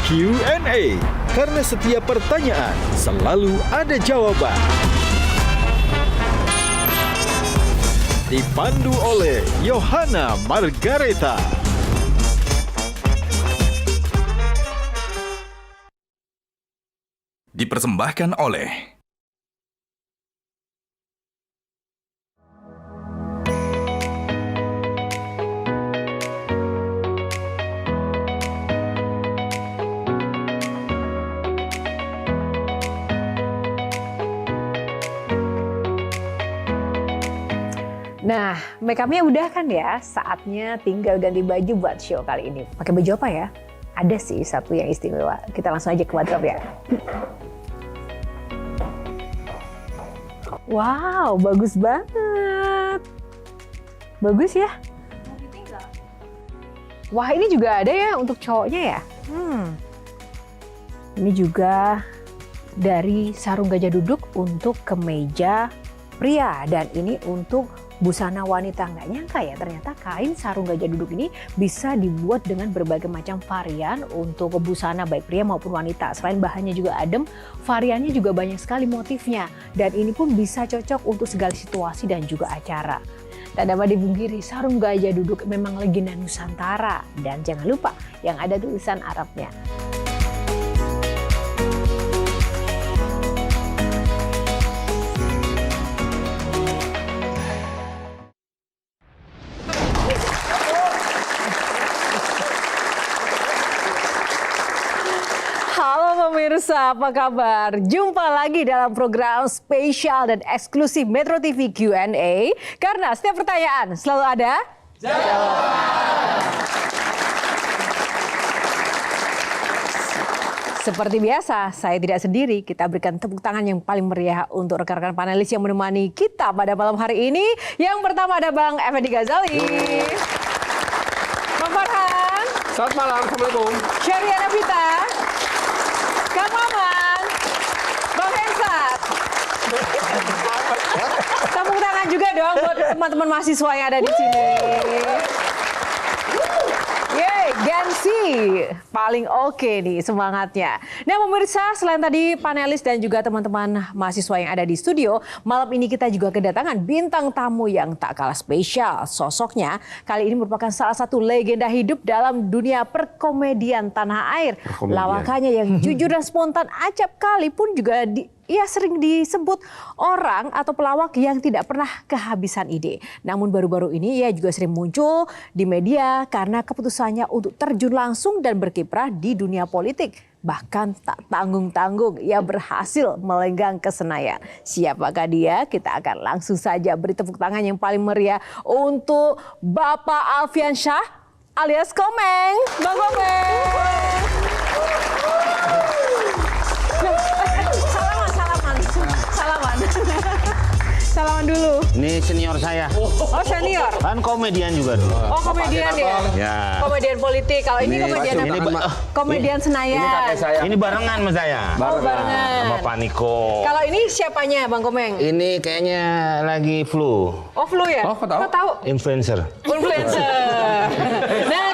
Q&A, karena setiap pertanyaan selalu ada jawaban. Dipandu oleh Yohana Margareta. Dipersembahkan oleh Nah, make up-nya udah kan ya? Saatnya tinggal ganti baju buat show kali ini. Pakai baju apa ya? Ada sih satu yang istimewa. Kita langsung aja ke wardrobe ya. Wow, bagus banget. Bagus ya? Wah, ini juga ada ya untuk cowoknya ya? Ini juga dari sarung gajah duduk untuk kemeja pria. Dan ini untuk busana wanita. Nggak nyangka ya, ternyata kain sarung gajah duduk ini bisa dibuat dengan berbagai macam varian untuk busana baik pria maupun wanita. Selain bahannya juga adem, variannya juga banyak sekali motifnya. Dan ini pun bisa cocok untuk segala situasi dan juga acara. Tak dapat dipungkiri, sarung gajah duduk memang legenda Nusantara. Dan jangan lupa yang ada tulisan Arabnya. Halo pemirsa, apa kabar? Jumpa lagi dalam program spesial dan eksklusif Metro TV Q&A. Karena setiap pertanyaan selalu ada jawaban. Seperti biasa, saya tidak sendiri. Kita berikan tepuk tangan yang paling meriah untuk rekan-rekan panelis yang menemani kita pada malam hari ini. Yang pertama ada Bang Effendi Ghazali. Bang Farhan. Selamat malam, Assalamualaikum. Syariana Pita. Kang Maman, Bang Hensat. Tepuk tangan juga dong buat teman-teman mahasiswa yang ada di sini. Yeay, Gen Z. Paling oke nih semangatnya. Nah pemirsa, selain tadi panelis dan juga teman-teman mahasiswa yang ada di studio, malam ini kita juga kedatangan bintang tamu yang tak kalah spesial. Sosoknya kali ini merupakan salah satu legenda hidup dalam dunia perkomedian tanah air. Lawakannya yang jujur dan spontan acap kali pun juga ia sering disebut orang atau pelawak yang tidak pernah kehabisan ide. Namun baru-baru ini ia juga sering muncul di media karena keputusannya untuk terjun langsung dan berkiprah di dunia politik. Bahkan tak tanggung-tanggung ia berhasil melenggang ke Senayan. Siapakah dia? Kita akan langsung saja beri tepuk tangan yang paling meriah untuk Bapak Alfian Syah alias Komeng. Bang Komeng. Salaman dulu. Ini senior saya. Oh senior. Kan komedian juga dulu. Oh komedian ya? Ya. Komedian politik. Kalau ini komedian apa? Ini Komedian Senayan. Ini barengan sama saya. Oh barengan. Sama Pak Niko. Kalau ini siapanya Bang Komeng? Ini kayaknya lagi flu. Oh flu ya? Oh, kok tahu? Kok tahu? Influencer. Influencer. Nah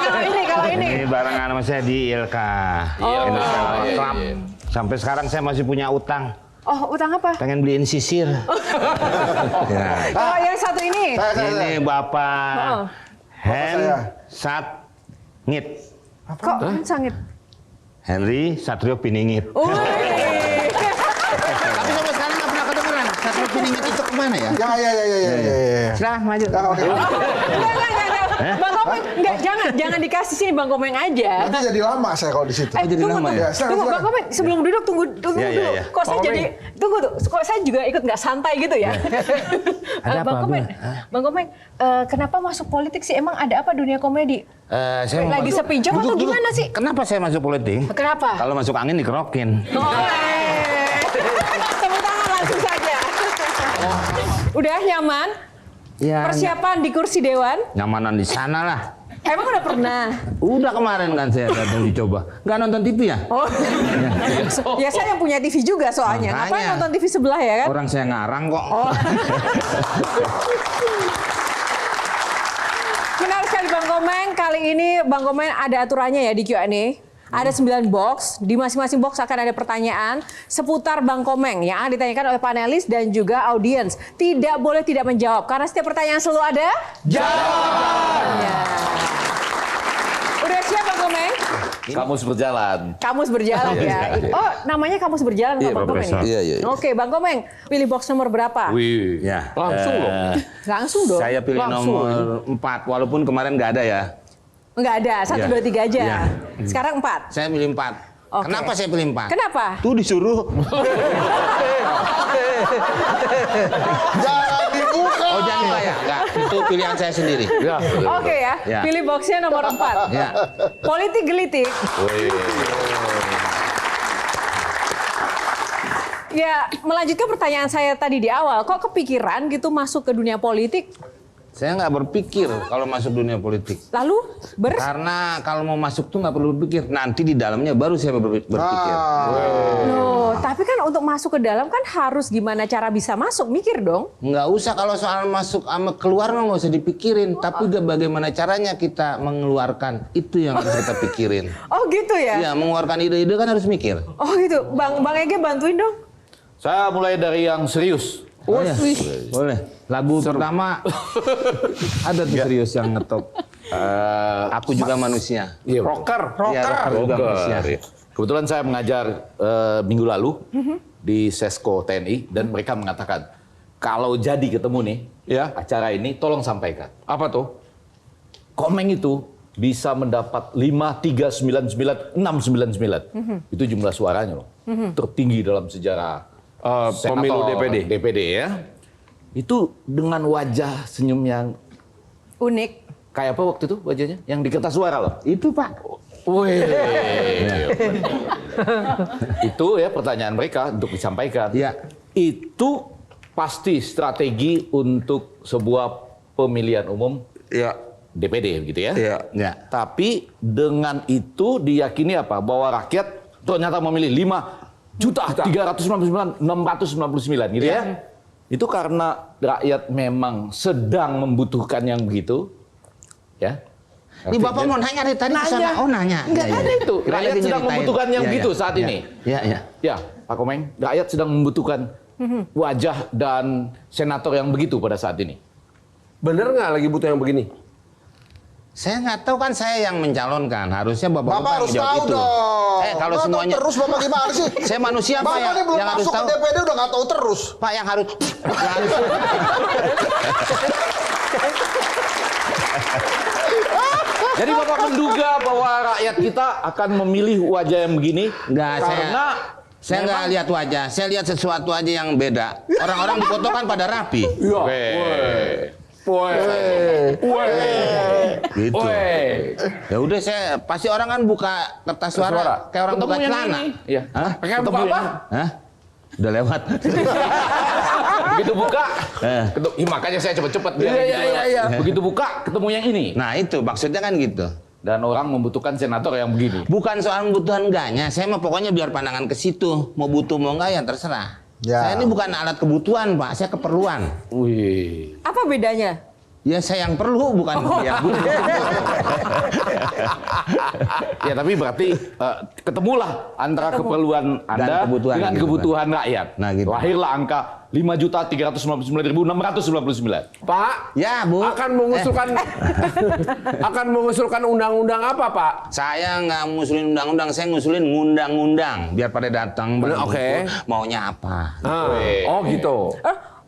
kalau ini. Ini barengan sama saya di ILK. Oh. Club. Sampai sekarang saya masih punya utang. Oh utang apa? Pengen beliin sisir. Ya. Kalau yang satu ini? Ini Bapak Sat Ngit. Kok sangit? Henry Satrio Piningit. Tapi sampai sekarang nggak pernah kedengeran. Satrio Piningit itu kemana ya? Ya. Silahkan maju. Bang Komeng, enggak, jangan dikasih sini Bang Komeng aja. Nanti jadi lama saya kalau di situ. jadi lama ya? Tunggu Bang Komeng, sebelum duduk tunggu dulu. Ya. Kok saya jadi tunggu tuh, kok saya juga ikut nggak santai gitu ya? Ada Bang apa, Komeng, Bang Komeng, kenapa masuk politik sih? Emang ada apa dunia komedi? Saya Lagi sepi job atau gimana sih? Kenapa saya masuk politik? Kenapa? Kalau masuk angin dikerokin. Tepuk tangan langsung saja. Udah nyaman? Ya, Persiapan di kursi dewan? nyamanan di sana lah. Emang udah pernah? Udah kemarin kan saya datang dicoba. Nggak nonton TV ya? Oh, ya saya yang punya TV juga soalnya. Makanya. Ngapain nonton TV sebelah ya kan? Orang saya ngarang kok. Oh. Menarik sekali Bang Komeng. Kali ini Bang Komeng ada aturannya ya di Q&A. Ada 9 box, di masing-masing box akan ada pertanyaan seputar Bang Komeng yang akan ditanyakan oleh panelis dan juga audiens. Tidak boleh tidak menjawab, karena setiap pertanyaan selalu ada jawabannya. Udah siap Bang Komeng? Kamus berjalan. Kamus berjalan ya. Oh, namanya kamus berjalan Iya, Bang Komeng. Profesor. Iya. Oke, Bang Komeng, pilih box nomor berapa? Wih, Ya. langsung loh. Langsung dong. Saya pilih Langsung nomor 4, walaupun kemarin nggak ada ya. Enggak ada, 1, Iya. 2, 3 aja. Iya. Sekarang 4. Saya pilih 4. Oke. Kenapa saya pilih 4? Kenapa? Tuh disuruh. Jangan dibuka. Oh jangan lupa ya? Enggak, itu pilihan saya sendiri. Ya. Oke ya, Ya. pilih boxnya nomor 4. Ya. Politik gelitik. Ya, melanjutkan pertanyaan saya tadi di awal, kok kepikiran gitu masuk ke dunia politik? Saya nggak berpikir kalau masuk dunia politik. Lalu Karena kalau mau masuk tuh nggak perlu berpikir. Nanti di dalamnya baru saya berpikir. Loh, tapi kan untuk masuk ke dalam kan harus gimana cara bisa masuk, mikir dong. Nggak usah kalau soal masuk sama keluar mah nggak usah dipikirin. Tapi bagaimana caranya kita mengeluarkan itu yang harus kita pikirin. Oh gitu ya? Iya, mengeluarkan ide-ide kan harus mikir. Oh gitu, Bang Ege bantuin dong. Saya mulai dari yang serius. Oh, ya? Boleh. Lagu pertama ada tuh serius yang ngetop. Aku juga manusia. Rocker. Iya, rocker juga manusia. Kebetulan saya mengajar minggu lalu di Sesko TNI dan mereka mengatakan kalau jadi ketemu nih acara ini tolong sampaikan. Apa tuh? Komeng itu bisa mendapat 5, 3, 9, 9, 699. Itu jumlah suaranya loh. Tertinggi dalam sejarah pemilu DPD ya. Itu dengan wajah senyum yang Unik. kayak apa waktu itu wajahnya? Yang di kertas suara loh. Itu Pak. Wih. Itu ya pertanyaan mereka untuk disampaikan. Iya. Itu pasti strategi untuk sebuah pemilihan umum Ya. DPD gitu ya. Iya. Ya. Tapi dengan itu diyakini apa? Bahwa rakyat ternyata memilih 5.399.699 gitu ya. Itu karena rakyat memang sedang membutuhkan yang begitu. Ya. Ini Bapak mau nanya dari tadi ke sana. Oh nanya. Enggak Iya, ada iya. itu. Kira Rakyat lagi sedang nyeritain. membutuhkan yang Iya, begitu iya. saat Iya. ini. Iya, iya. Ya, Pak Komeng, rakyat sedang membutuhkan wajah dan senator yang begitu pada saat ini. Bener nggak lagi butuh yang begini? Saya nggak tahu kan saya yang mencalonkan. Harusnya Bapak Bapak harus jawab tahu itu. dong. Kalau Nggak tahu semuanya terus Bapak gimana sih? saya manusia Pak Bapak yang, ini belum yang harus masuk tahu. ke DPD udah nggak tahu terus. Pak yang harus Jadi Bapak menduga bahwa rakyat kita akan memilih wajah yang begini? Enggak, Karena saya nggak lihat wajah. Saya lihat sesuatu aja yang beda. Orang-orang di foto kan pada rapi. Gitu. Ya udah saya pasti orang kan buka kertas suara kayak orang buka Ketemu yang celana. ini. Iya. Hah? Pakai Ketemu buka apa? yang- Hah? Udah lewat. Begitu buka, makanya saya cepet-cepet. Begitu buka, ketemu yang ini. Nah itu maksudnya kan gitu. Dan orang membutuhkan senator yang begini. Bukan soal kebutuhan enggaknya. Saya mah pokoknya biar pandangan ke situ. Mau butuh mau enggak ya terserah. Ya. Saya ini bukan alat kebutuhan Pak. Saya keperluan. Wih. Apa bedanya? Ya saya yang perlu bukan yang butuh. Ya tapi berarti ketemulah antara keperluan Anda kebutuhan dengan gitu, kebutuhan rakyat. Nah, gitu. Lahirlah angka 5.399.699. Pak, Ya Bu. akan mengusulkan akan mengusulkan undang-undang apa, Pak? Saya nggak ngusulin undang-undang, saya ngusulin ngundang-undang biar pada datang. Oke. Maunya apa? Oh gitu.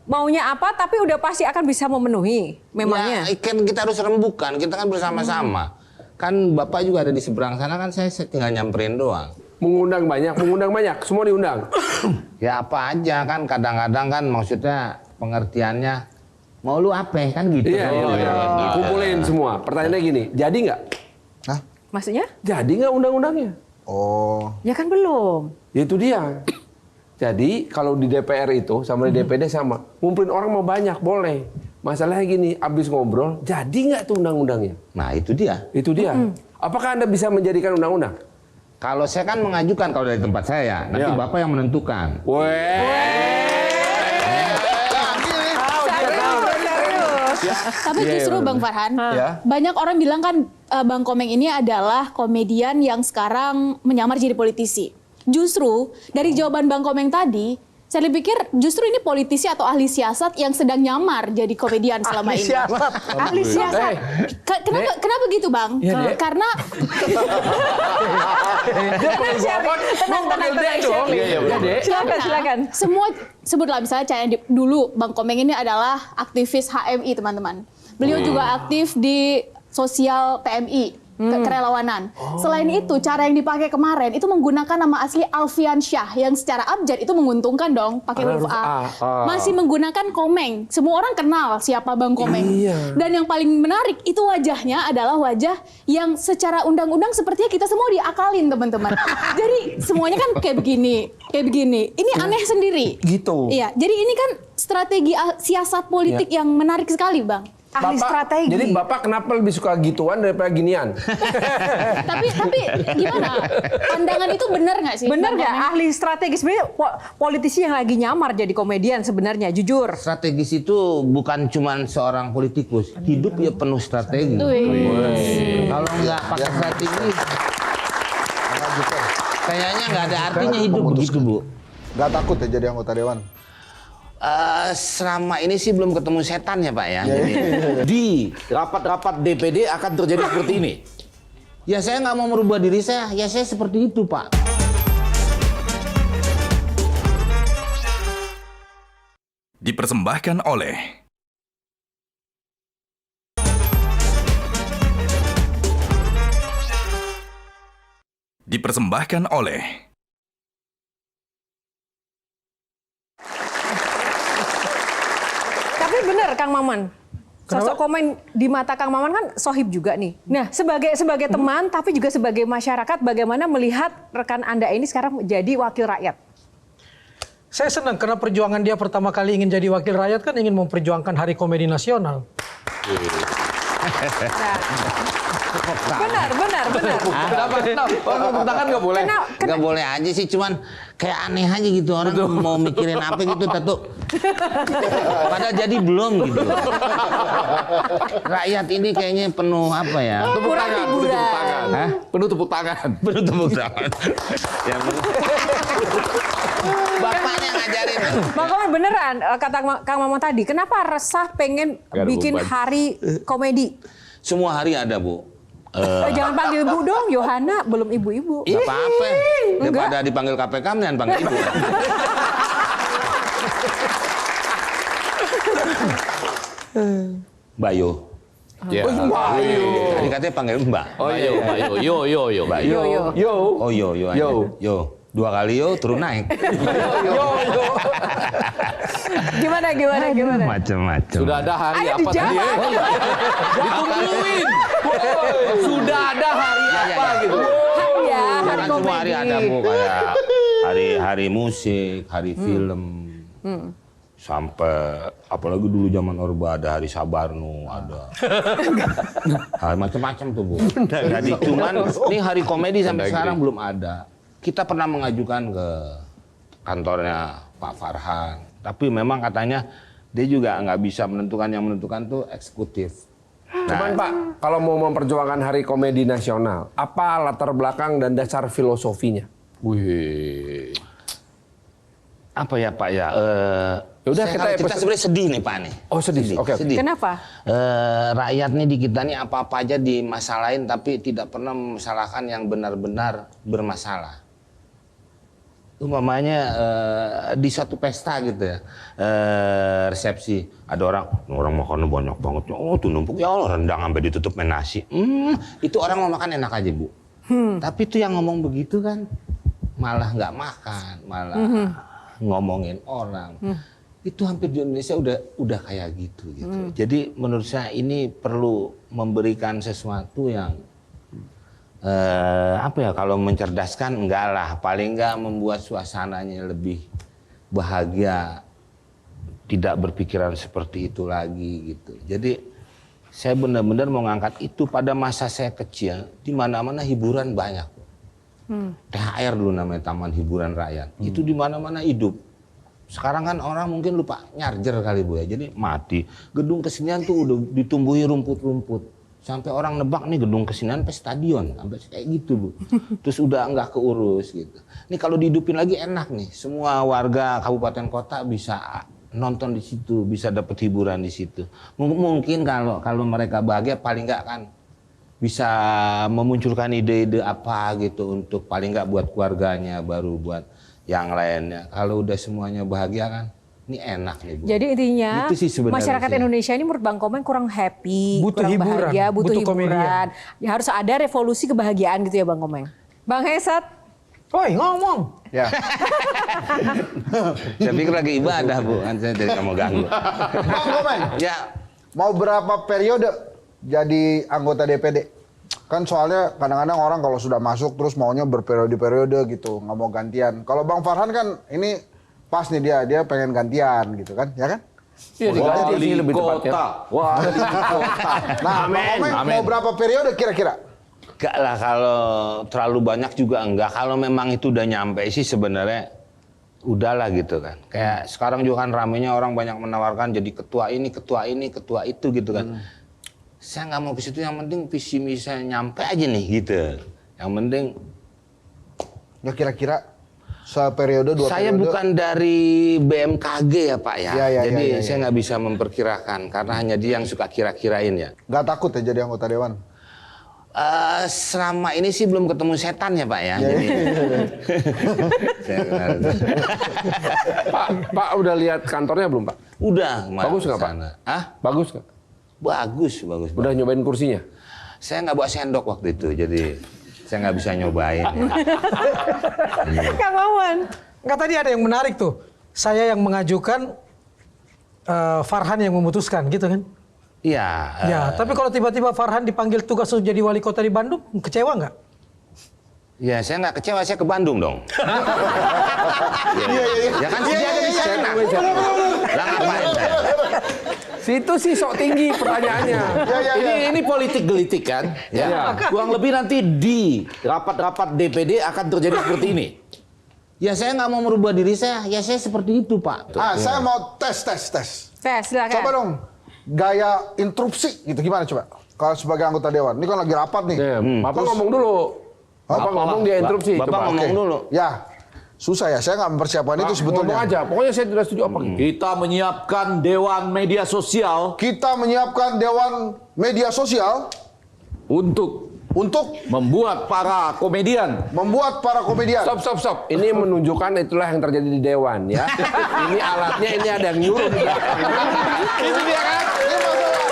Maunya apa tapi udah pasti akan bisa memenuhi memangnya. Ya, kan kita harus rembukan, kita kan bersama-sama. Kan Bapak juga ada di seberang sana kan saya tinggal nyamperin doang. Mengundang banyak, semua diundang. Ya apa aja kan kadang-kadang kan maksudnya pengertiannya mau lu apa kan gitu. Iya. Kumpulin semua. Pertanyaannya gini, jadi nggak? Maksudnya? Jadi nggak undang-undangnya? Oh. Ya kan belum. Ya itu dia. Jadi kalau di DPR itu sama di DPD sama, ngumpulin orang mau banyak boleh. Masalahnya gini, abis ngobrol, jadi nggak tuh undang-undangnya? Nah itu dia. Itu dia. Apakah Anda bisa menjadikan undang-undang? Kalau saya kan mengajukan kalau dari tempat saya, nanti Ya. Bapak yang menentukan. Serius. Tapi justru Bang Farhan, Ya. banyak orang bilang kan Bang Komeng ini adalah komedian yang sekarang menyamar jadi politisi. Justru dari jawaban Bang Komeng tadi, saya pikir justru ini politisi atau ahli siasat yang sedang nyamar jadi komedian selama ini. Ahli siasat. Kenapa gitu, Bang? Karena Silakan. Semua sebutlah misalnya dulu Bang Komeng ini adalah aktivis HMI, teman-teman. Beliau juga aktif di sosial PMI. Kerelawanan. Selain itu, cara yang dipakai kemarin itu menggunakan nama asli Alfian Syah yang secara abjad itu menguntungkan dong, pakai huruf A. Masih menggunakan Komeng. Semua orang kenal siapa Bang Komeng. Dan yang paling menarik itu wajahnya adalah wajah yang secara undang-undang sepertinya kita semua diakalin, teman-teman. Jadi semuanya kan kayak begini. Ini aneh sendiri. Gitu. Iya, jadi ini kan strategi siasat politik yang menarik sekali, Bang. Ahli strategi. Jadi Bapak kenapa lebih suka gituan daripada ginian? tapi gimana? Pandangan itu benar nggak sih? Bener nggak ahli strategi? Sebenarnya politisi yang lagi nyamar jadi komedian sebenarnya, jujur. Strategis itu bukan cuma seorang politikus, hidup ya penuh strategi. Kalau nggak pakai strategi, kayaknya nggak ada artinya hidup begitu, Bu. Nggak takut ya jadi anggota dewan? Selama ini sih belum ketemu setan ya, Pak ya. Di rapat-rapat DPD akan terjadi seperti ini. Ya saya nggak mau merubah diri saya, ya saya seperti itu, Pak. Dipersembahkan oleh Tapi benar Kang Maman. Sosok Komeng di mata Kang Maman kan sohib juga nih. Nah, sebagai teman tapi juga sebagai masyarakat, bagaimana melihat rekan Anda ini sekarang menjadi wakil rakyat? Saya senang karena perjuangan dia pertama kali ingin jadi wakil rakyat kan ingin memperjuangkan Hari Komedi Nasional. Benar. Kenapa? Tepuk tangan nggak boleh? Nggak boleh aja sih, cuman kayak aneh aja gitu orang mau mikirin apa gitu, Tatu. Padahal jadi belum gitu. Rakyat ini kayaknya penuh apa ya? Kurang hiburan. Hah? Penuh tepuk tangan. Penuh tepuk tangan. Ya, bapaknya ngajarin. Bang Komeng beneran kata Kang Maman tadi, kenapa resah pengen bikin hari komedi? Semua hari ada, Bu. Jangan panggil Bu dong, Yohana belum ibu-ibu. Gak apa-apa. Daripada dipanggil KPK, mendingan panggil ibu. Mbak Yo. Tadi katanya panggil Mbak. Oh iya, yo. Mbak Yo. Yo. Oh yo aja. Yo. 2 kali yo turun naik. Gimana? Macam-macam. Sudah ada hari Ayo apa tadi? dijawab. Ditungguin. Sudah ada hari apa gitu? Ya, hari Kan semua hari komedi. ada, Bu, kayak hari hari musik, hari film. Sampai apalagi dulu zaman Orba ada hari Sabarno, ada. Macam-macam tuh, Bu. Jadi cuman ini hari komedi sampai sekarang belum ada. Kita pernah mengajukan ke kantornya Pak Farhan, tapi memang katanya dia juga nggak bisa menentukan, yang menentukan tuh eksekutif. Cuman Pak, kalau mau memperjuangkan Hari Komedi Nasional, apa latar belakang dan dasar filosofinya? Wih. Apa ya, Pak ya? Udah Kita sebenarnya sedih nih, Pak nih. Oh, sedih. Oke. Sedih. Kenapa? Rakyat nih di kita nih apa-apa aja dimasalahin tapi tidak pernah memasalahkan yang benar-benar bermasalah. Umpamanya di suatu pesta gitu ya, resepsi, ada orang makannya banyak banget, oh tuh numpuk, ya Allah rendang sampai ditutup main nasi. Itu orang mau makan enak aja, Bu. Tapi itu yang ngomong begitu kan malah nggak makan, malah ngomongin orang. Itu hampir di Indonesia udah kayak gitu. Jadi menurut saya ini perlu memberikan sesuatu yang apa ya, kalau mencerdaskan enggak lah, paling enggak membuat suasananya lebih bahagia, tidak berpikiran seperti itu lagi gitu. Jadi saya benar-benar mau ngangkat itu. Pada masa saya kecil di mana-mana hiburan banyak. THR dulu namanya Taman Hiburan Rakyat. Itu di mana-mana hidup. Sekarang kan orang mungkin lupa nyarjer kali, Bu ya. Jadi mati. Gedung kesenian tuh udah ditumbuhi rumput-rumput. Sampai orang nebak nih gedung kesenian sampai stadion, sampai kayak gitu Bu. Terus udah nggak keurus gitu. Ini kalau dihidupin lagi enak nih, semua warga kabupaten kota bisa nonton di situ, bisa dapat hiburan di situ. Mungkin kalau mereka bahagia paling nggak kan bisa memunculkan ide-ide apa gitu untuk paling nggak buat keluarganya, baru buat yang lainnya. Kalau udah semuanya bahagia kan. Ini enak nih Bu. Jadi intinya Itu sih sebenarnya masyarakat sih. Indonesia ini menurut Bang Komeng kurang happy, Butuh kurang hiburan, bahagia, butuh butuh komedian. hiburan. Ya, harus ada revolusi kebahagiaan gitu ya Bang Komeng. Bang Hesat, Woi ngomong. Ya. Saya pikir lagi ibadah Bu, kan saya jadi nggak mau ganggu. Bang Komeng, Ya, mau berapa periode jadi anggota DPD? Kan soalnya kadang-kadang orang kalau sudah masuk terus maunya berperiode-periode gitu, nggak mau gantian. Kalau Bang Farhan kan ini pas nih dia pengen gantian gitu kan, ya kan? Iya, diganti sih lebih tepatnya. Wali kota. Nah, Bang Komeng mau berapa periode kira-kira? enggak lah kalau terlalu banyak juga enggak. Kalau memang itu udah nyampe sih sebenarnya udahlah gitu kan. Kayak sekarang juga kan ramenya orang banyak menawarkan jadi ketua ini, ketua itu gitu kan. Saya nggak mau ke situ, yang penting visi misi saya nyampe aja nih gitu. Yang penting Ya kira-kira seperiode, dua saya periode? bukan dari BMKG ya Pak ya. Ya, Jadi ya. saya nggak bisa memperkirakan karena hanya dia yang suka kira-kirain ya. Nggak takut ya jadi anggota dewan? Selama ini sih belum ketemu setan ya Pak ya. Jadi, saya kenal. Pak udah lihat kantornya belum Pak? Udah. Bagus nggak Pak? kesana. Hah? Bagus nggak? Bagus. Udah nyobain kursinya? Saya nggak bawa sendok waktu itu, jadi saya nggak bisa nyobain. Kang Maman. Enggak, tadi ada yang menarik tuh. Saya yang mengajukan, Farhan yang memutuskan gitu kan. Iya. Ya, tapi kalau tiba-tiba Farhan dipanggil tugas untuk jadi wali kota di Bandung, kecewa nggak? Ya saya nggak kecewa, saya ke Bandung dong. Ya kan dia ada di sana. Lah ngapain saya? Situ sih sok tinggi pertanyaannya. Ini politik gelitik kan? Ya. Kurang lebih nanti di rapat-rapat DPD akan terjadi seperti ini. Ya saya nggak mau merubah diri saya, ya saya seperti itu Pak. Saya mau tes. Tes, silakan. Coba dong, gaya interupsi gitu gimana coba? Kalau sebagai anggota dewan, ini kan lagi rapat nih. Bapak ngomong dulu. Bapak ngomong dia interupsi. Bapak Coba. ngomong dulu. Ya, susah ya, saya nggak mempersiapkan itu sebetulnya. Ngomong aja, pokoknya saya tidak setuju apa. Kita menyiapkan Dewan Media Sosial Kita menyiapkan dewan media sosial untuk untuk membuat para komedian. membuat para komedian. Stop. Ini menunjukkan itulah yang terjadi di dewan ya. Ini alatnya, ini ada yang nyuruh di belakang. Itu dia kan? Ini masalah.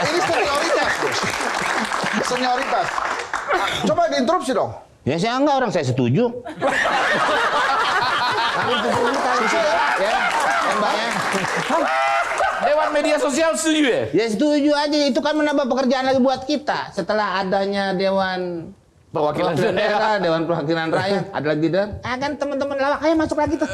Ini senioritas. Senioritas. Coba diinterupsi dong. Ya saya enggak, orang saya setuju. Ya, Mbaknya. Dewan Media Sosial setuju ya? Ya setuju aja, itu kan menambah pekerjaan lagi buat kita. Setelah adanya Dewan Perwakilan Daerah, Dewan Perwakilan Rakyat, ada lagi dan kan teman-teman lawak aja masuk lagi tuh.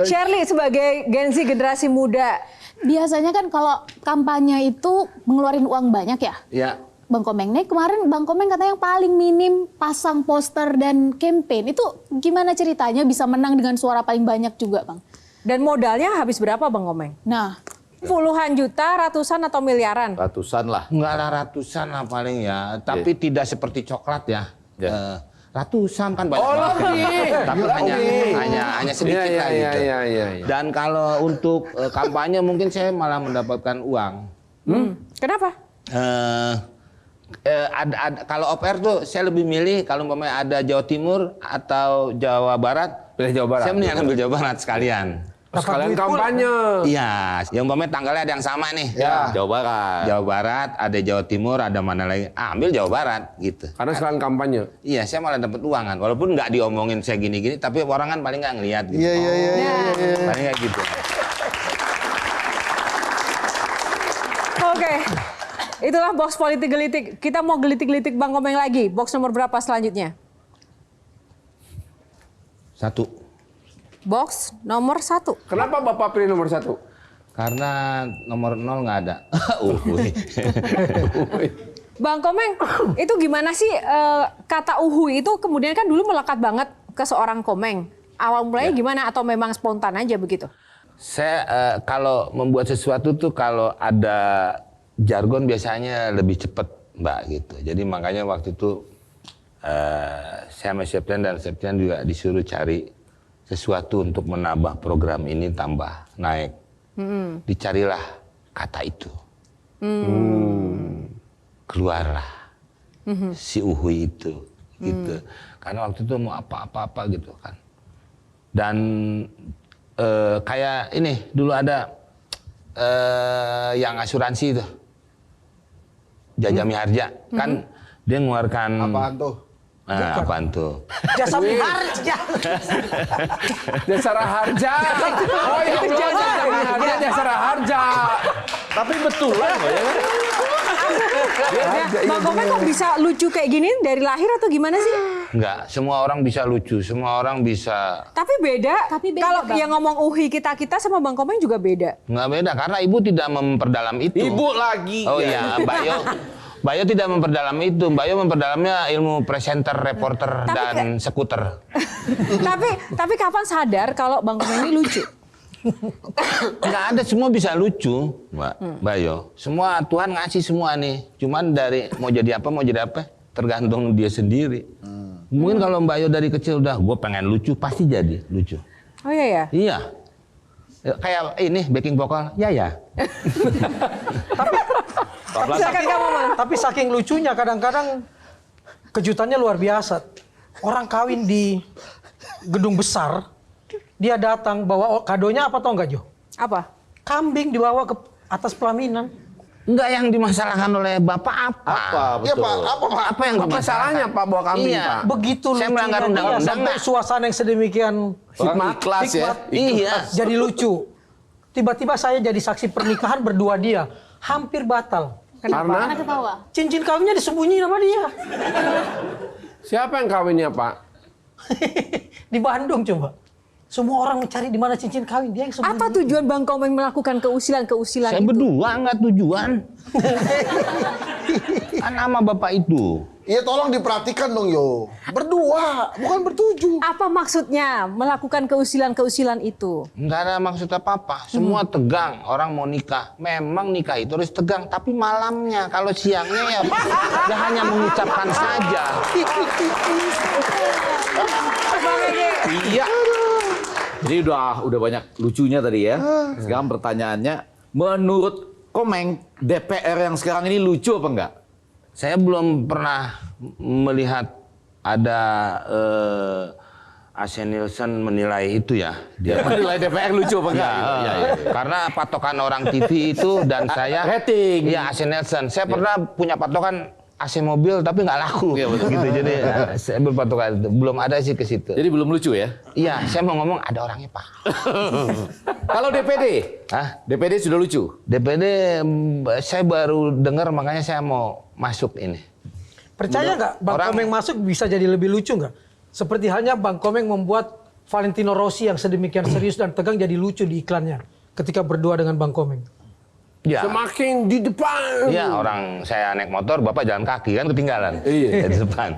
Shirley sebagai Gen Z generasi muda, Biasanya kan kalau kampanye itu mengeluarkan uang banyak ya. Ya. Bang Komeng nih kemarin Bang Komeng katanya yang paling minim pasang poster dan campaign. Itu gimana ceritanya bisa menang dengan suara paling banyak juga Bang? dan modalnya habis berapa Bang Komeng? Nah, Puluhan juta, ratusan atau miliaran? Ratusan lah. Enggak lah, ratusan lah paling ya. Tapi tidak seperti coklat ya. Ratusan kan banyak. Tapi hanya sedikit lah gitu. Iya. Dan kalau untuk kampanye mungkin saya malah mendapatkan uang. Kenapa? Kalau OPR tuh saya lebih milih kalau umpamanya ada Jawa Timur atau Jawa Barat. Pilih Jawa Barat. Saya mendingan ambil Jawa Barat sekalian. Sekalian kampanye. Iya, yang umpamanya tanggalnya ada yang sama nih. Ya. Jawa Barat. Jawa Barat, ada Jawa Timur, ada mana lagi. Ambil Jawa Barat gitu. Karena sekalian kampanye. Iya, saya malah dapat uang kan. Walaupun nggak diomongin saya gini-gini, tapi orang kan paling nggak ngelihat gitu. Iya. Paling nggak gitu. Oke. Itulah box politik gelitik. Kita mau gelitik-gelitik Bang Komeng lagi. Box nomor berapa selanjutnya? 1. Box nomor 1. Kenapa Bapak pilih nomor 1? Karena nomor 0 nggak ada. Bang Komeng, itu gimana sih kata uhui itu kemudian kan dulu melekat banget ke seorang Komeng. Awal mulanya gimana atau memang spontan aja begitu? Saya kalau membuat sesuatu tuh kalau ada jargon biasanya lebih cepat, Mbak, gitu. Jadi makanya waktu itu saya sama Septian dan Septian juga disuruh cari sesuatu untuk menambah program ini tambah naik. Dicarilah kata itu. Keluarlah si Uhuy itu, gitu. Karena waktu itu mau apa-apa gitu kan. Dan kayak ini dulu ada yang asuransi itu, Jaja Miharja, kan dia ngeluarkan Apaan tuh? apaan tuh? Jasa Miharja. Jasara Harja. Oh iya, Jasara Jasara Harja. Tapi betulan loh ya kan? Bang Komeng kok bisa lucu kayak gini dari lahir atau gimana sih? Enggak, semua orang bisa lucu, semua orang bisa. Tapi beda. Kalau Bang. yang ngomong Uhuy kita sama Bang Komeng juga beda. Nggak beda, karena ibu tidak memperdalam itu. Ibu lagi. Oh iya, Mbak Yo tidak memperdalam itu. Mbak Yo memperdalamnya ilmu presenter, reporter, dan skuter. tapi kapan sadar kalau Bang Komeng ini lucu? Nggak ada, semua bisa lucu, Mbak Yo. Semua Tuhan ngasih semua nih. Cuman dari mau jadi apa, tergantung dia sendiri. Mungkin kalau Mbak Yo dari kecil udah, gue pengen lucu, pasti jadi lucu. Oh iya ya? Iya. Kayak ini, backing vokal, ya. Tapi saking lucunya kadang-kadang kejutannya luar biasa. Orang kawin di gedung besar, dia datang bawa kadonya apa tau nggak Jo? Apa? Kambing dibawa ke atas pelaminan. Enggak, yang dimasalahkan oleh Bapak apa? Iya Pak, apa Pak? Apa yang Apa salahnya Pak bawa kambing, Iya. Pak? Begitu Saya lucunya melanggar dia, undang-undang sampai nggak? suasana yang sedemikian Ikhlas ya. Iya. jadi lucu. Tiba-tiba saya jadi saksi pernikahan berdua dia, hampir batal. Karena ketawa. Cincin kawinnya disembunyiin sama dia. Siapa yang kawinnya, Pak? Di Bandung coba. Semua orang mencari di mana cincin kawin, dia yang sembunyi. Apa tujuan Bang Komeng melakukan keusilan-keusilan Saya itu? berdua nggak tujuan. Kan nama Bapak itu. Iya tolong diperhatikan dong Yo. Berdua, bukan bertujuh. Apa maksudnya melakukan keusilan-keusilan itu? Nggak ada maksud apa-apa. Semua tegang. Orang mau nikah. Memang nikah itu harus tegang. Tapi malamnya, kalau siangnya ya hanya mengucapkan saja. Iya. Jadi udah banyak lucunya tadi ya. Sekarang pertanyaannya, menurut Komeng, DPR yang sekarang ini lucu apa enggak? Saya belum pernah melihat ada Asen Nielsen menilai itu ya. Dia Menilai DPR lucu apa enggak? Ya, gitu? Ya, ya. Karena patokan orang TV itu dan saya Rating. Iya, Asen Nielsen. Saya pernah punya patokan AC mobil tapi nggak laku. Iya, betul. Gitu. Jadi saya berpatokan itu. Belum ada sih ke situ. Jadi belum lucu ya? Iya, saya mau ngomong ada orangnya, Pak. Kalau DPD? Hah? DPD sudah lucu? DPD saya baru dengar, makanya saya mau masuk ini. Percaya nggak Bang Orang- Komeng masuk bisa jadi lebih lucu nggak? Seperti halnya Bang Komeng membuat Valentino Rossi yang sedemikian serius dan tegang jadi lucu di iklannya ketika berdua dengan Bang Komeng. Ya. Semakin di depan. Iya, orang saya naik motor, Bapak jalan kaki kan ketinggalan. Iya. Di depan.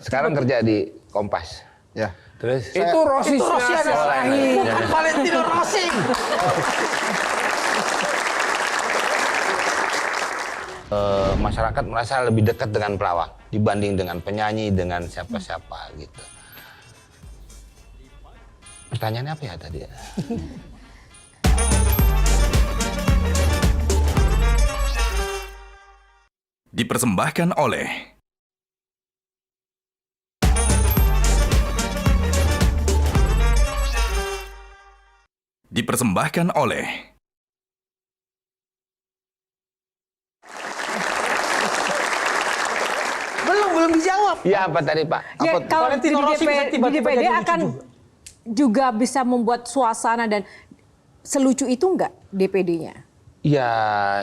Sekarang kerja di Kompas. Ya. Terus Itu Rossi ada lain. bukan Valentino Rossi. Masyarakat merasa lebih dekat dengan pelawak dibanding dengan penyanyi, dengan siapa-siapa gitu. Pertanyaannya apa ya tadi? Dipersembahkan oleh Belum dijawab. Iya, apa tadi, Pak? Ya, kalau di Valentino Rossi bisa tiba-tiba DPD jadi lucu akan juga bisa membuat suasana dan selucu itu nggak DPD-nya? Ya,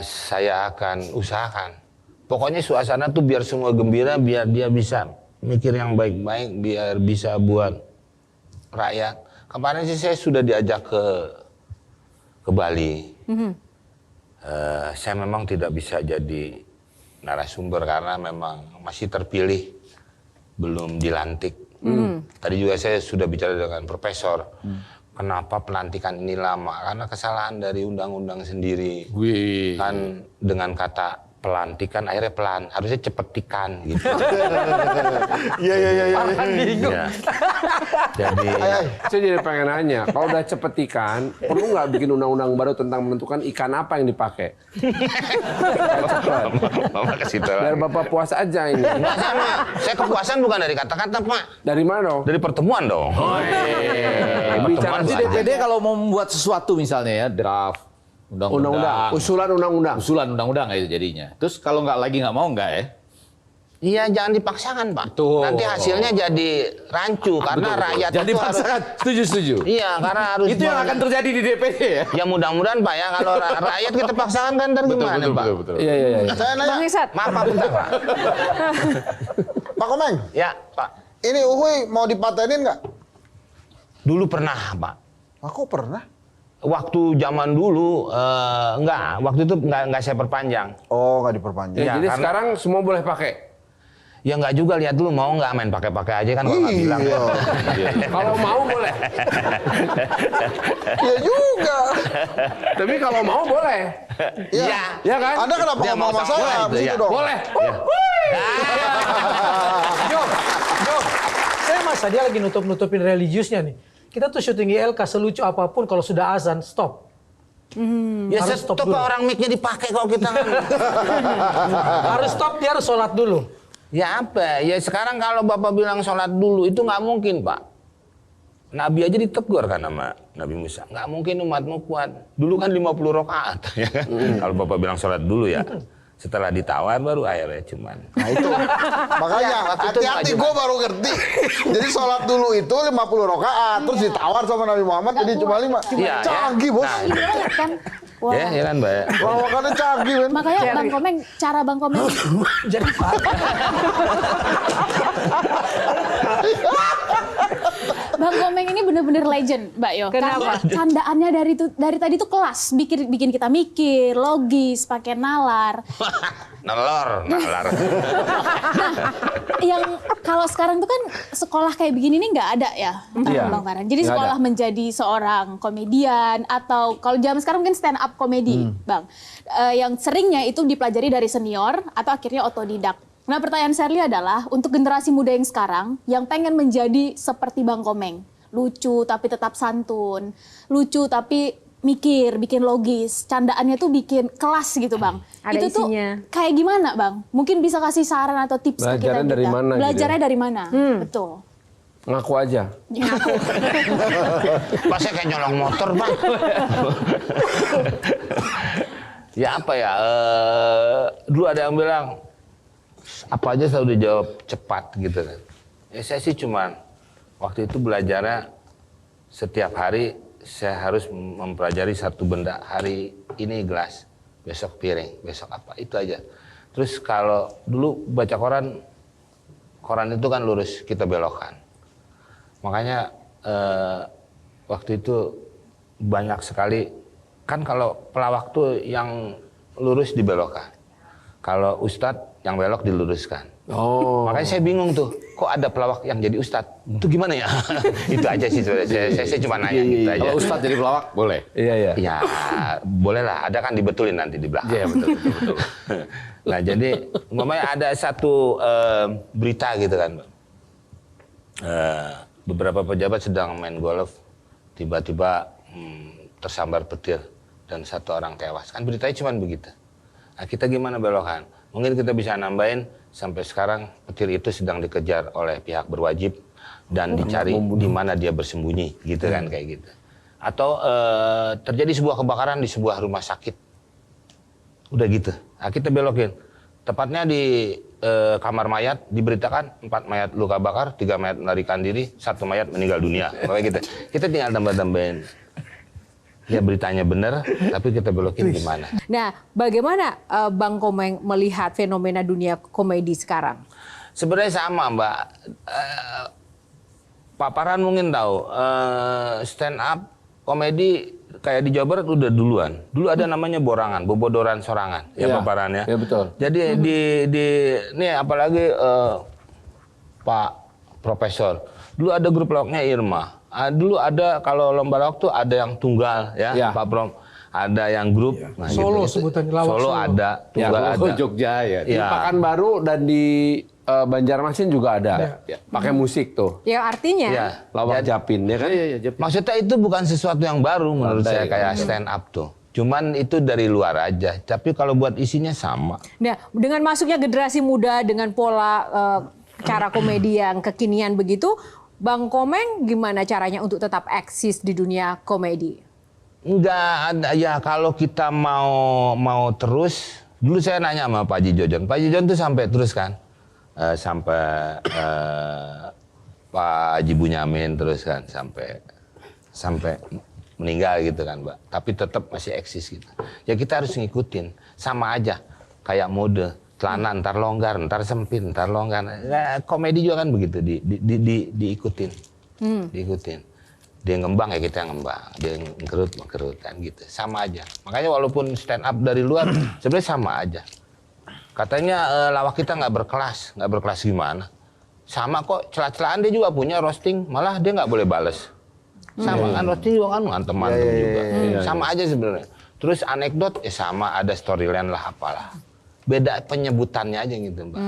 saya akan usahakan. Pokoknya suasana tuh biar semua gembira, biar dia bisa mikir yang baik-baik, biar bisa buat rakyat. Kemarin sih saya sudah diajak ke Bali. Saya memang tidak bisa jadi narasumber karena memang masih terpilih, belum dilantik. Tadi juga saya sudah bicara dengan profesor. kenapa pelantikan ini lama? Karena kesalahan dari undang-undang sendiri. Wih. Kan dengan kata pelantikan akhirnya pelan, harusnya cepetikan gitu. Iya. Ya. Jadi Saya jadi pengen nanya, kalau udah cepetikan, perlu nggak bikin undang-undang baru tentang menentukan ikan apa yang dipakai? Cepet. Mama ke situ Biar lagi. Bapak puas aja ini. Enggak sama. Saya kepuasan bukan dari kata-kata, Pak. Dari mana dong? Dari pertemuan dong. Bicara Nanti saja. DPD kalau mau membuat sesuatu misalnya ya draft Undang-undang, usulan undang-undang. usulan undang-undang itu jadinya. Terus kalau nggak mau nggak ya? Iya, jangan dipaksakan, Pak. Betul. Nanti hasilnya jadi rancu karena rakyat Jadi itu harus. paksakan. Setuju. Iya, karena harus. Itu yang akan terjadi di DPD ya. Ya mudah-mudahan, Pak, ya kalau rakyat kita paksakan kan ntar gimana, Pak? betul. Iya. Saya nanya, Bang Irsat. Maaf, Pak, bentar, Pak. Pak Komeng, Ya, Pak. ini Uhuy mau dipatenin nggak? Dulu pernah, Pak. Aku pernah. Waktu zaman dulu enggak, waktu itu enggak saya perpanjang. Oh, nggak diperpanjang. Ya, Iya, jadi karena- sekarang semua boleh pakai. Ya enggak juga, lihat dulu mau enggak, main pakai-pakai aja kan kalau nggak bilang. Iya. Kalau mau boleh. Iya juga. Tapi kalau mau boleh. Iya. Ya kan? Anda kenapa Dia ngomong mau sama saya? sama itu, Begitu ya. dong. Boleh. Jom. Saya masa dia lagi nutup-nutupin religiusnya nih. Kita tuh syuting ILK selucu apapun kalau sudah azan stop. Ya Harus stop stop dulu. orang mic-nya dipakai kalau kita. Harus stop, dia harus sholat dulu. Ya apa? Ya sekarang kalau Bapak bilang sholat dulu itu nggak mungkin, Pak. Nabi aja ditegur kan sama Nabi Musa. Nggak mungkin umatmu kuat. Dulu kan 50 rakaat. Ya kan? Kalau Bapak bilang sholat dulu ya. Setelah ditawar baru akhirnya cuman. Nah itu. Makanya waktu itu hati-hati nggak gue baru ngerti. Jadi sholat dulu itu 50 rakaat. Terus ditawar sama Nabi Muhammad jadi cuma 5. Iya, Canggih, ya. Bos. Nah, Ini banget kan. Wah. ya kan, Mbak. Lawakannya canggih, men. Makanya Bang Komeng, cara Bang Komeng Jadi Pak, Bang Komeng ini bener-bener legend, Mbak Yo. Kenapa? Karena candaannya dari tadi tuh kelas, bikin kita mikir, logis, pakai nalar. Nalar. Yang kalau sekarang tuh kan sekolah kayak begini nih nggak ada ya, Iya. Bang Farhan. Jadi Nggak sekolah ada. menjadi seorang komedian atau kalau zaman sekarang mungkin stand up komedi, Bang. Yang seringnya itu dipelajari dari senior atau akhirnya otodidak. Nah, pertanyaan Sherly adalah untuk generasi muda yang sekarang yang pengen menjadi seperti Bang Komeng, lucu tapi tetap santun, lucu tapi mikir, bikin logis, candaannya tuh bikin kelas gitu, Bang. Ada Itu isinya. tuh kayak gimana, Bang? Mungkin bisa kasih saran atau tips ke kita. Belajarnya dari mana gitu Belajarnya ya? dari mana? Betul. Ngaku aja. Pak, saya kayak nyolong motor, Pak. Ya apa ya? Dulu ada yang bilang apa aja saya udah jawab cepat gitu kan. Ya saya sih cuman waktu itu belajarnya setiap hari saya harus mempelajari satu benda. Hari ini gelas, besok piring, besok apa, itu aja. Terus kalau dulu baca koran itu kan lurus, kita belokkan. Makanya waktu itu banyak sekali, kan kalau pelawak tuh yang lurus dibelokkan. Kalau ustadz yang belok diluruskan. Oh. Makanya saya bingung tuh, kok ada pelawak yang jadi ustadz? Itu gimana ya? Itu aja sih sebenarnya. Saya cuma nanya gitu aja. Kalau Ustadz jadi pelawak boleh. Iya. Ya, boleh lah. Ada kan dibetulin nanti di belakang. Iya betul. Nah, jadi umpamanya ada satu berita gitu kan, Bang. Beberapa pejabat sedang main golf, tiba-tiba tersambar petir dan satu orang tewas. Kan beritanya cuma begitu. Nah, kita gimana belokan? Mungkin kita bisa nambahin sampai sekarang petir itu sedang dikejar oleh pihak berwajib dan dicari di mana dia bersembunyi, gitu kan kayak gitu. Atau terjadi sebuah kebakaran di sebuah rumah sakit. Udah gitu. Nah, kita belokin. Tepatnya di kamar mayat diberitakan 4 mayat luka bakar, 3 mayat melarikan diri, 1 mayat meninggal dunia. Kayak gitu. Kita tinggal tambah-tambahin. Ya beritanya benar, tapi kita belokin gimana? Nah, bagaimana Bang Komeng melihat fenomena dunia komedi sekarang? Sebenarnya sama, Mbak. Pak Farhan mungkin tahu, stand up komedi kayak di Jawa Barat udah duluan. Dulu ada namanya borangan, bobodoran sorangan, ya Iya, Pak Farhan ya. iya, betul. Jadi ini apalagi Pak Profesor. Dulu ada grup pelawaknya Irma, Dulu ada kalau lomba lawak tuh ada yang tunggal ya, Ya. Pak Prom. Ada yang grup. Nah, Solo gitu. sebutannya, lawak Solo Solo. ada, tunggal Ya, ada. Jogja ya. Di Ya. Pekanbaru dan di Banjarmasin juga ada. Pakai musik tuh. Yang artinya Ya. Lawak Japin ya kan? Maksudnya itu bukan sesuatu yang baru menurut saya kayak stand up tuh. Cuman itu dari luar aja. Tapi kalau buat isinya sama. Nah, dengan masuknya generasi muda dengan pola cara komedi yang kekinian begitu, Bang Komeng gimana caranya untuk tetap eksis di dunia komedi? Enggak ada ya, kalau kita mau terus. Dulu saya nanya sama Pak Haji Jojon. Pak Haji Jojon tuh sampai terus kan. Sampai Pak Haji Bunyamin terus kan sampai meninggal gitu kan, Mbak. Tapi tetap masih eksis gitu. Ya kita harus ngikutin. Sama aja kayak mode. Celana ntar longgar, ntar sempit, ntar longgar. Ya, komedi juga kan begitu, diikutin. Diikutin. Dia ngembang ya kita ngembang, dia mengkerut kan gitu. Sama aja. Makanya walaupun stand up dari luar sebenarnya sama aja. Katanya lawak kita nggak berkelas gimana? Sama kok, celah-celahan dia juga punya roasting, malah dia nggak boleh bales. Sama kan roasting juga kan ngantem-ngantem juga. Sama aja sebenarnya. Terus anekdot ya sama, ada storyline lah apalah. Beda penyebutannya aja gitu, Mbak.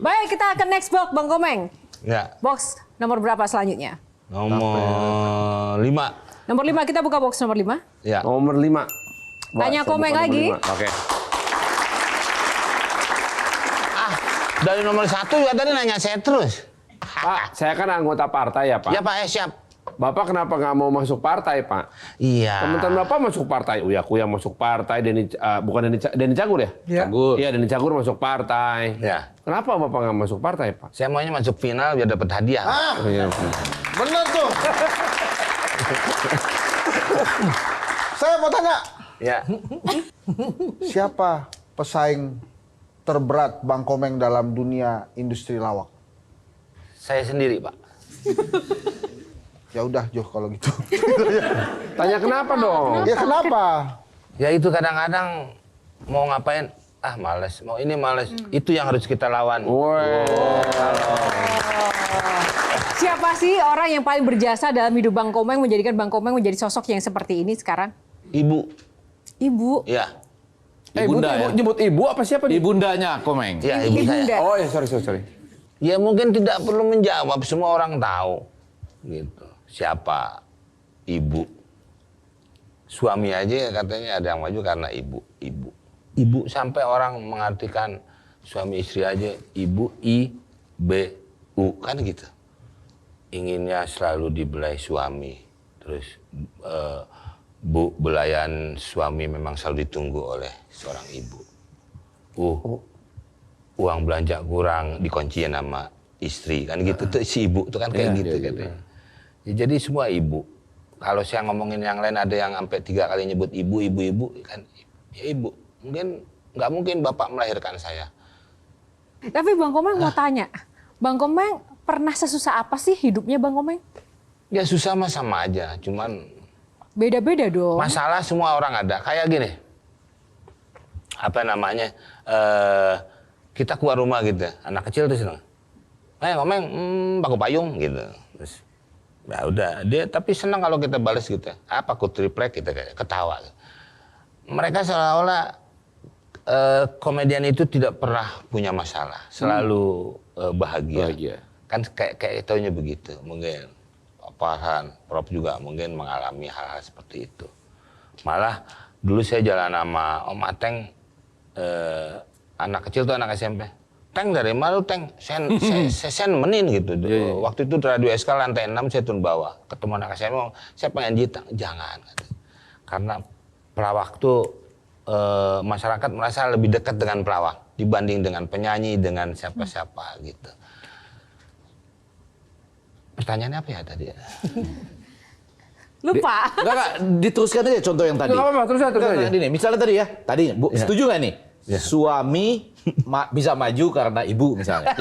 Baik, kita ke next box, Bang Komeng. Ya, Box nomor berapa selanjutnya? nomor 5. Nomor 5, kita buka box nomor 5. Ya. Nomor 5. Tanya Komeng lagi. Oke. Dari nomor 1 juga tadi nanya saya terus. Pak, saya kan anggota partai ya Pak. Ya Pak, siap. Bapak kenapa nggak mau masuk partai Pak? Iya. Teman-teman Bapak masuk partai. Uya Kuya masuk partai, bukan Denny Cagur ya? Iya. Cagur. Iya, Denny Cagur masuk partai. Ya. Kenapa Bapak nggak masuk partai Pak? Saya maunya masuk final biar dapat hadiah. Oh, iya. Bener tuh. Saya mau tanya, Ya. siapa pesaing terberat Bang Komeng dalam dunia industri lawak? Saya sendiri, Pak. Ya udah Joh kalau gitu. Tanya kenapa dong? Ya kenapa? Ya itu kadang-kadang mau ngapain, males. Mau ini males. Itu yang harus kita lawan. Siapa sih orang yang paling berjasa dalam hidup Bang Komeng, menjadikan Bang Komeng menjadi sosok yang seperti ini sekarang? Ibu. Ibu. Ya. Ibunda ya. Nyebut ibu apa siapa nih? Ibundanya Komeng. Ya, ibu saya. Ibunda. Oh ya, sorry. Ya mungkin tidak perlu menjawab, semua orang tahu. Gitu. Siapa ibu? Suami aja katanya ada yang maju karena ibu. Ibu sampai orang mengartikan suami istri aja ibu, I-B-U, kan gitu. Inginnya selalu dibelai suami. Terus Bu, belayan suami memang selalu ditunggu oleh seorang ibu. Uang belanja kurang dikunciin sama istri, kan gitu tuh si ibu tuh kan kayak gitu katanya. Ya, jadi semua ibu. Kalau saya ngomongin yang lain ada yang sampai 3 kali nyebut ibu kan ya ibu. Nggak mungkin bapak melahirkan saya. Tapi Bang Komeng mau tanya, Bang Komeng pernah sesusah apa sih hidupnya Bang Komeng? Ya susah mah sama aja, cuman Beda-beda dong. masalah semua orang ada. Kayak gini, apa namanya, kita keluar rumah gitu, anak kecil tuh seneng. Komeng, pakai payung gitu. Terus, ya udah, dia tapi senang kalau kita balas gitu. Apa ku triplek gitu kayak ketawa. Mereka seolah-olah komedian itu tidak pernah punya masalah, selalu bahagia. Kan kayak taunya begitu, mungkin. Farhan, Prof juga mungkin mengalami hal-hal seperti itu. Malah dulu saya jalan sama Om Ateng, anak kecil tuh anak SMP. Teng dari mana lu Teng? Saya nemenin gitu. Waktu itu radio SK lantai 6 saya turun bawah. Ketemu anak SMP, saya pengen jitang. Jangan. Karena pelawak tuh masyarakat merasa lebih dekat dengan pelawak dibanding dengan penyanyi, dengan siapa-siapa gitu. Pertanyaannya apa ya tadi? Lupa. Enggak, diteruskan aja contoh yang tadi. Nggak apa-apa, terus aja. Ini nih, misalnya tadi ya, tadi Bu, setuju nggak nih? Suami bisa maju karena ibu misalnya.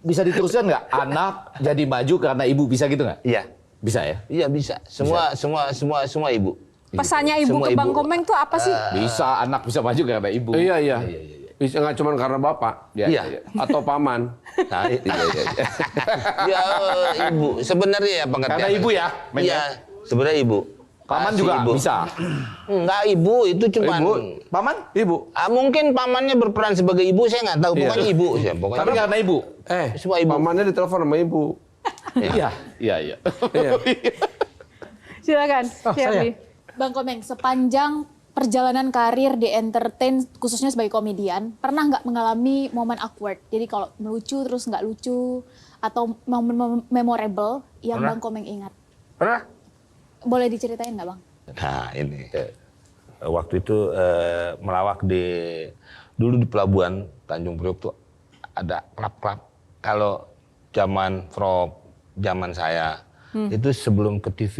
Bisa diteruskan nggak? Anak jadi maju karena ibu, bisa gitu nggak? Iya. Bisa ya? Iya bisa. Semua ibu. Pesannya ibu Semua ke Bang ibu. Komeng tuh apa sih? Bisa, anak bisa maju karena ibu. Iya. Bisa nggak cuma karena bapak, Iya. atau paman. Nah, ya ibu sebenarnya ya pengertian. Karena ibu ya, Men, Iya, sebenarnya ibu. Paman Kasih juga ibu. bisa. Enggak ibu itu cuma. Ibu. Paman? Ibu. Mungkin pamannya berperan sebagai ibu saya nggak tahu. Pokoknya ibu ya. Pokoknya. Tapi karena ibu. Semua ibu. Pamannya ditelepon sama ibu. Iya. Iya. Iya. Silakan. Sherly. Bang Komeng, sepanjang perjalanan karir di entertain, khususnya sebagai komedian, pernah nggak mengalami momen awkward? Jadi kalau melucu terus nggak lucu, atau momen memorable yang Pernah. Bang Komeng ingat? Pernah? Boleh diceritain nggak Bang? Nah ini waktu itu melawak dulu di pelabuhan Tanjung Priok tuh ada klub-klub. Kalau zaman saya itu sebelum ke TV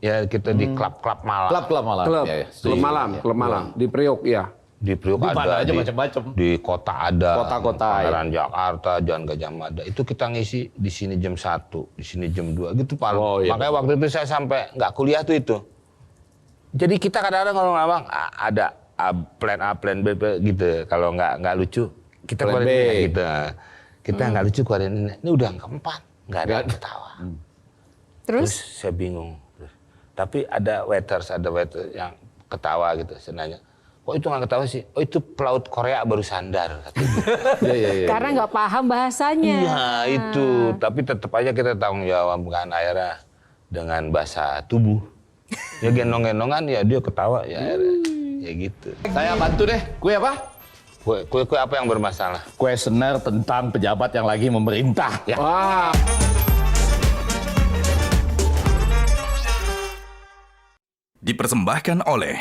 ya kita di klub-klub malam. Klub malam. Klub, Ya, ya. klub malam di Priok ya. Di Priok Di mana ada, aja macam-macam. di kota ada, Kota-kota, Pangeran Jakarta, Jalan Gajah Mada. Itu kita ngisi di sini jam 1, di sini jam 2 gitu Pak. Oh, iya. Makanya waktu itu saya sampai nggak kuliah tuh itu. Jadi kita kadang-kadang kalau ngomong ada plan A, plan B gitu. Kalau nggak lucu kita Plan keluarin B. ini gitu. Kita nggak lucu keluarin ini. Ini udah yang keempat, nggak ada yang ketawa. Terus? Saya bingung. Tapi ada waiter yang ketawa gitu. Saya nanya, kok itu nggak ketawa sih? Oh itu pelaut Korea baru sandar. Iya. Karena nggak paham bahasanya. Iya itu. Tapi tetap aja kita tanggung jawab kan akhirnya dengan bahasa tubuh. Ya gendong-gendongan ya dia ketawa ya akhirnya. Ya gitu. Saya bantu deh. Kue apa? Kue apa yang bermasalah? Kuesioner tentang pejabat yang lagi memerintah. Ya. Wah. Dipersembahkan oleh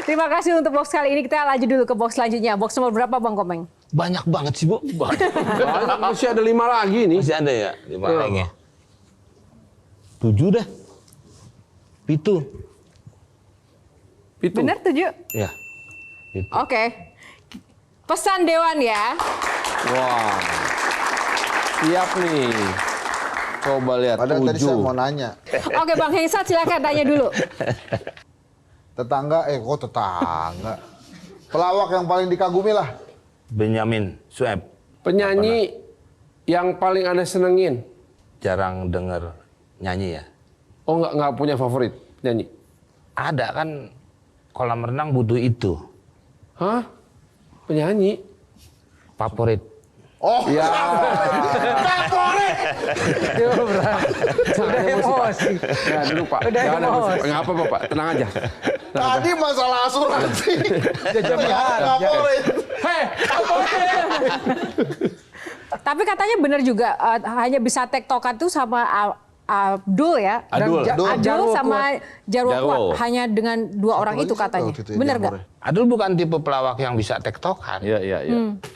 Terima kasih untuk box kali ini. Kita lanjut dulu ke box selanjutnya. Box nomor berapa Bang Komeng? Banyak banget sih Bu. Masih ada 5 lagi nih. Masih ada ya? 5 lagi. 7 dah. Pitu. Bener 7? Ya. Pitu. Oke. Pesan Dewan ya. Wah. Siap nih. Coba lihat Padahal tadi saya 7. mau nanya. Oke Bang Hengsat silakan tanya dulu. Tetangga, kok tetangga? Pelawak yang paling dikagumi lah. Benyamin Sueb. Penyanyi yang paling Anda senengin. Jarang denger nyanyi ya. Oh nggak punya favorit nyanyi? Ada kan kolam renang butuh itu. Hah? Penyanyi? Favorit. Oh, Ya. favorit. Udah emosi. Ya dulu Pak. Udah Jangan emosi. emosi. Nggak apa-apa Pak. Tenang aja. Tadi masalah asuransi. Jaminan. Favorit. Tapi katanya benar juga hanya bisa tektokan tuh sama Abdul ya. Adul. Adul Jarwo sama Jarwo Jarwo. Kuat. Hanya dengan 2 orang itu katanya. Benar nggak? Adul bukan tipe pelawak yang bisa tektokan. Iya.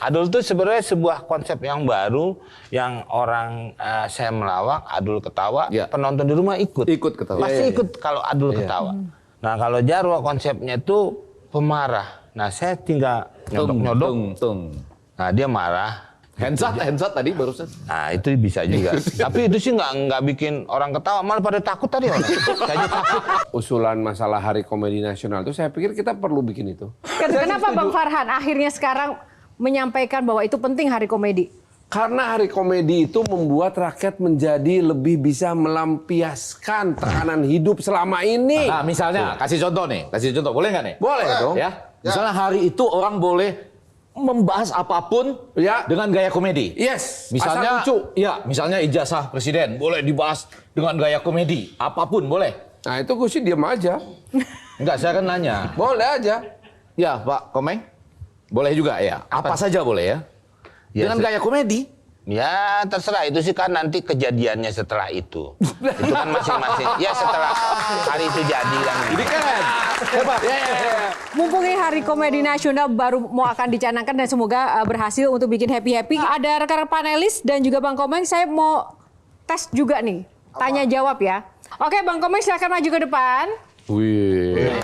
Adul tuh sebenarnya sebuah konsep yang baru yang orang saya melawak, Adul ketawa, Iya. penonton di rumah ikut. Ikut ketawa. Pasti Iya. ikut kalau Adul ketawa. Nah kalau Jarwo konsepnya itu pemarah. Nah saya tinggal nyodok-nyodok. Tung. Nah dia marah. Handsat tadi barusan. Nah itu bisa juga. Tapi itu sih nggak bikin orang ketawa, malah pada takut tadi orang. Saya aja takut. Usulan masalah Hari Komedi Nasional itu saya pikir kita perlu bikin itu. Kenapa Bang Farhan akhirnya sekarang menyampaikan bahwa itu penting Hari Komedi? Karena Hari Komedi itu membuat rakyat menjadi lebih bisa melampiaskan tekanan hidup selama ini. Nah, misalnya kasih contoh nih, boleh nggak nih? Boleh dong. Ya. Misalnya hari itu orang boleh membahas apapun Ya. dengan gaya komedi. Yes. Misalnya, asal lucu. iya, misalnya ijazah presiden boleh dibahas dengan gaya komedi, apapun boleh. Nah itu gue sih diam aja. Enggak, saya kan nanya. Boleh aja. Ya, Pak Komeng, boleh juga ya. Apa saja boleh ya? Ya, Dengan gaya komedi. Ya terserah, itu sih kan nanti kejadiannya setelah itu. Itu kan masing-masing. Ya setelah hari itu jadi kan. Ini keren. Hebat. Mumpung ini Hari Komedi Nasional baru mau akan dicanangkan dan semoga berhasil untuk bikin happy-happy. Ada rekan-rekan panelis dan juga Bang Komeng, saya mau tes juga nih. Tanya jawab ya. Oke Bang Komeng silakan maju ke depan. Wih.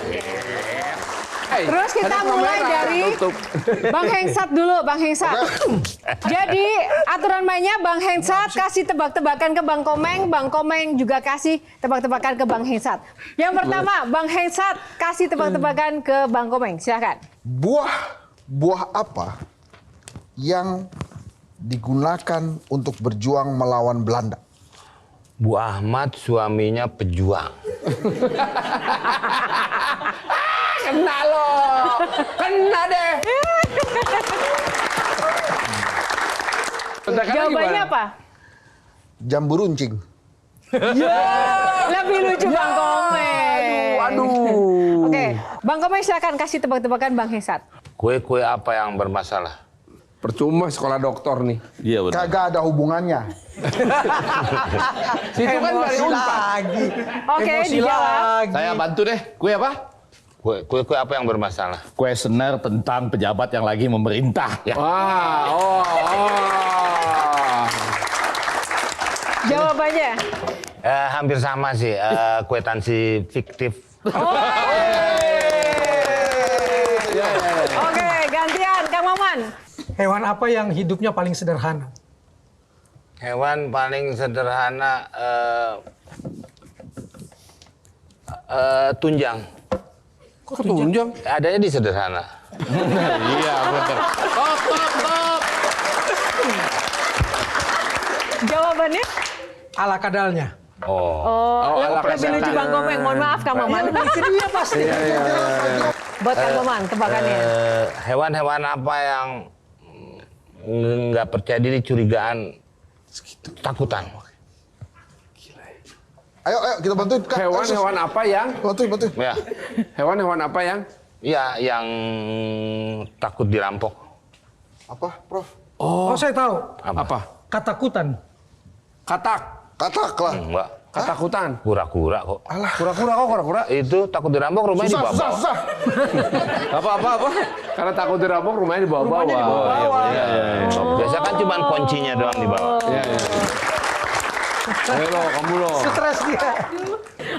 Terus kita mulai dari Bang Hengsat dulu, Bang Hengsat. Jadi aturan mainnya Bang Hengsat kasih tebak-tebakan ke Bang Komeng juga kasih tebak-tebakan ke Bang Hengsat. Yang pertama, Bang Hengsat kasih tebak-tebakan ke Bang Komeng. Silakan. Buah apa yang digunakan untuk berjuang melawan Belanda? Bu Ahmad suaminya pejuang. Kena lo. Kena deh. Jawabannya apa? Jambu runcing. Lebih lucu Bang Komeng. Aduh. Oke, Bang Komeng silakan kasih tebak-tebakan Bang Hengsat. Kue-kue apa yang bermasalah? Percuma sekolah doktor nih. Iya benar. Kagak ada hubungannya. Situ kan dari Unpad. lagi. Oke, Emosi dijawab. lagi. Saya bantu deh. Kue apa? Kue-kue apa yang bermasalah? Kuesioner tentang pejabat yang lagi memerintah. Ya. Jawabannya. Hampir sama sih. Kwetansi fiktif. Oke, gantian Kang Maman. Hewan apa yang hidupnya paling sederhana? Hewan paling sederhana tunjang. Kok tunjang? Adanya di sederhana. Iya benar. Jawabannya? Ala kadalnya. Lebih lucu Bang Komeng. Mohon maaf Kang Maman. Itu dia pasti. Buat Kang Maman, tebakannya. Hewan-hewan apa yang nggak percaya diri, curigaan, takutan? Ayo kita bantuin. Kak. Hewan-hewan apa yang? Bantuin. Ya, Hewan-hewan apa yang? ya yang takut dirampok. Apa, Prof? Oh, saya tahu. Apa? Katakutan. Katak. Katak lah. Enggak, Katakutan. kura-kura kok. Kura-kura kok kura-kura? Itu takut dirampok, rumahnya dibawa. Susah. Apa? Karena takut dirampok rumahnya dibawa-bawa. Biasa kan cuma kuncinya doang dibawa. Ayo lo, kamu lo. Stres dia.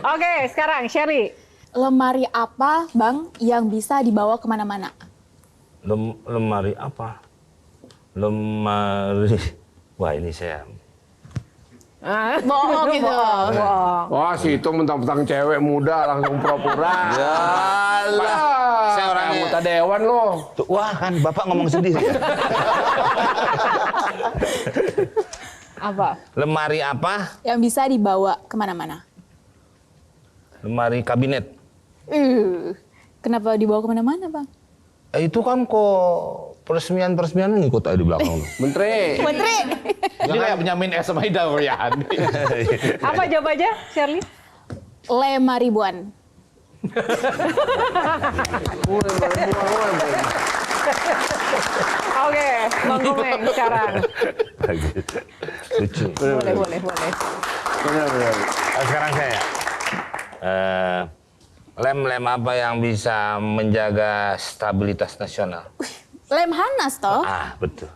Oke, sekarang Sherly. Lemari apa, Bang, yang bisa dibawa kemana-mana? Lemari apa? Lemari. Wah, ini saya. Bohong gitu. Bohong. Wah, si itu mentang-mentang cewek muda langsung pura-pura. Saya orangnya- anggota dewan lo. Tuh, wah, kan Bapak ngomong sendiri. Apa? Lemari apa? Yang bisa dibawa kemana-mana. Lemari kabinet. Kenapa dibawa kemana-mana, Bang? Itu kan kok peresmian ngikut aja di belakang. Menteri. Menteri. Ini kayak Benyamin S. sama Ida Wuryani. Apa jawabannya, Sherly? Lemari ribuan. Oke, Bang Komeng sekarang. Lucu. Boleh. Sekarang saya. Lem apa yang bisa menjaga stabilitas nasional? Lemhanas toh? Ah, betul.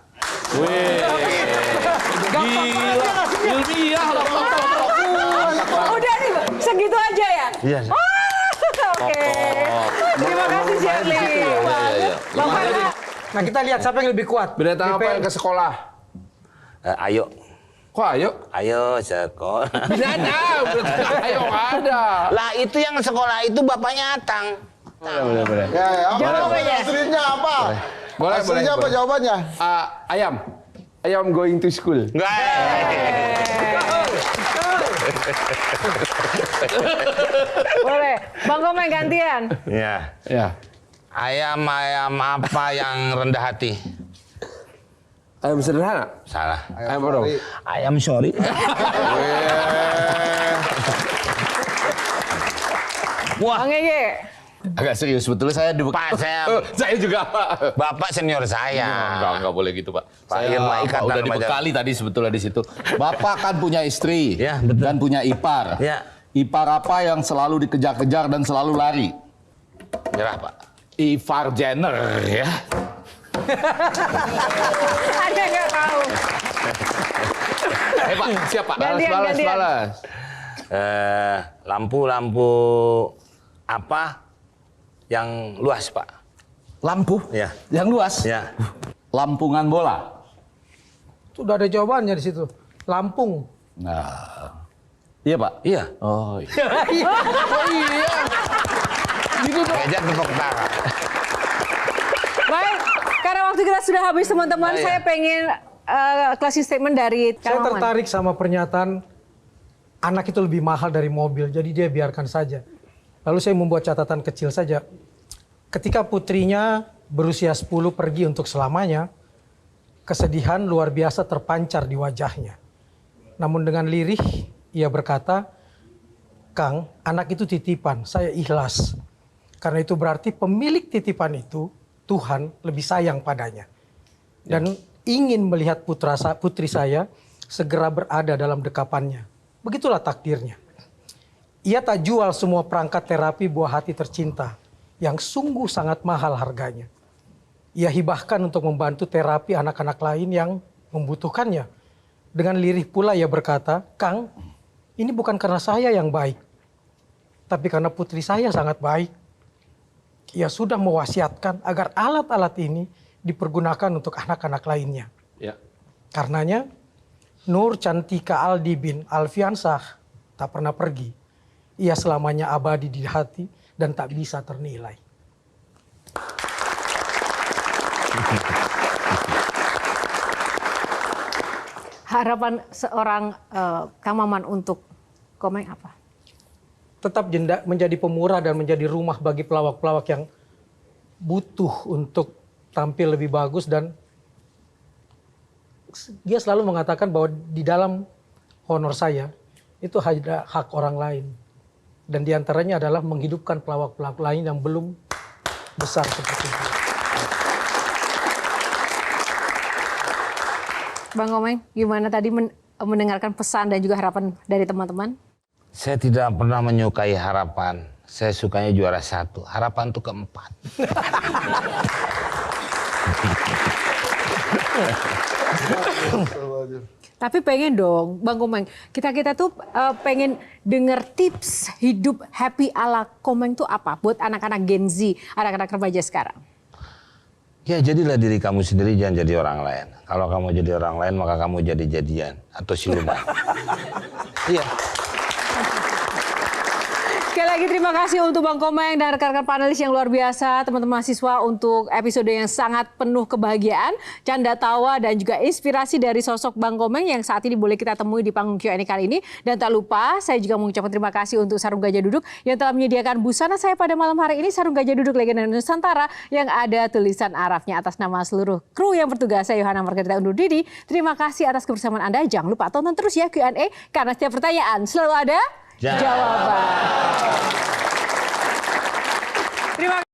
Ilmiah lah. Udah nih, segitu aja ya? Iya. Oke. Terima kasih Sherly. Bang Farhan. Nah, kita lihat siapa yang lebih kuat. Binatang apa yang ke sekolah? Ayo. Kok ayo? Ayo sekolah. Binatang. Ayo ada. Lah itu yang sekolah itu bapaknya Atang. Boleh. Ya, apa? Jawabannya. Aslinya apa? Boleh. Aslinya apa jawabannya? Ayam. Ayam going to school. Enggak. Boleh. Bang Komeng gantian. Ya. Ya. Ayam apa yang rendah hati? Ayam sederhana. Salah. Ayam apa dong? Ayam sorry. Wah, Bang Ege. Agak serius sebetulnya saya di Pak, saya juga Bapak senior saya. Enggak boleh gitu Pak. Pak Saya Irma Ikatan udah Remaja. dibekali tadi sebetulnya di situ. Bapak kan punya istri Ya, betul. dan punya ipar. Ya. Ipar apa yang selalu dikejar-kejar dan selalu lari? Nyerah, Pak. Ivar Jenner ya. Ada nggak tahu? Pak, siapa? Gantian. Lampu apa Yang luas, Pak. Lampu? Ya. Yang luas? Ya. Lampungan bola? Itu udah ada jawabannya di situ. Lampung. Nah, iya Pak? Iya. Oh iya. Gajah tepuk tangan. Baik, karena waktu kita sudah habis teman-teman, saya pengen closing statement dari Saya Kang Maman. tertarik sama pernyataan anak itu lebih mahal dari mobil, jadi dia biarkan saja. Lalu saya membuat catatan kecil saja. Ketika putrinya berusia 10 pergi untuk selamanya, kesedihan luar biasa terpancar di wajahnya. Namun dengan lirih, ia berkata, Kang, anak itu titipan, saya ikhlas. Karena itu berarti pemilik titipan itu, Tuhan lebih sayang padanya. Dan ingin melihat putri saya segera berada dalam dekapannya. Begitulah takdirnya. Ia tak jual semua perangkat terapi buah hati tercinta yang sungguh sangat mahal harganya. Ia hibahkan untuk membantu terapi anak-anak lain yang membutuhkannya. Dengan lirih pula ia berkata, Kang, ini bukan karena saya yang baik, tapi karena putri saya sangat baik. Ia sudah mewasiatkan agar alat-alat ini dipergunakan untuk anak-anak lainnya. Ya. Karenanya, Nur Cantika Aldi bin Alfiansah tak pernah pergi. Ia selamanya abadi di hati dan tak bisa ternilai. Harapan seorang Kang Maman untuk Komeng apa? Tetap menjadi pemurah dan menjadi rumah bagi pelawak-pelawak yang butuh untuk tampil lebih bagus, dan dia selalu mengatakan bahwa di dalam honor saya itu ada hak orang lain, dan diantaranya adalah menghidupkan pelawak-pelawak lain yang belum besar seperti itu. Bang Komeng, gimana tadi mendengarkan pesan dan juga harapan dari teman-teman? Saya tidak pernah menyukai harapan. Saya sukanya juara 1. Harapan itu keempat. Tapi pengen dong, Bang Komeng. Kita tuh pengen denger tips hidup happy ala Komeng tuh apa? Buat anak-anak Gen Z, anak-anak remaja sekarang. Ya jadilah diri kamu sendiri, jangan jadi orang lain. Kalau kamu jadi orang lain, maka kamu jadi jadian atau siluman. Iya. Sekali lagi terima kasih untuk Bang Komeng dan rekan-rekan panelis yang luar biasa, teman-teman mahasiswa, untuk episode yang sangat penuh kebahagiaan, canda tawa dan juga inspirasi dari sosok Bang Komeng yang saat ini boleh kita temui di panggung Q&A kali ini. Dan tak lupa saya juga mengucapkan terima kasih untuk Sarung Gajah Duduk yang telah menyediakan busana saya pada malam hari ini, Sarung Gajah Duduk Legenda Nusantara yang ada tulisan Arabnya. Atas nama seluruh kru yang bertugas, saya Yohana Margarita undur diri. Terima kasih atas kebersamaan Anda. Jangan lupa tonton terus ya Q&A, karena setiap pertanyaan selalu ada jawaban. Terima kasih.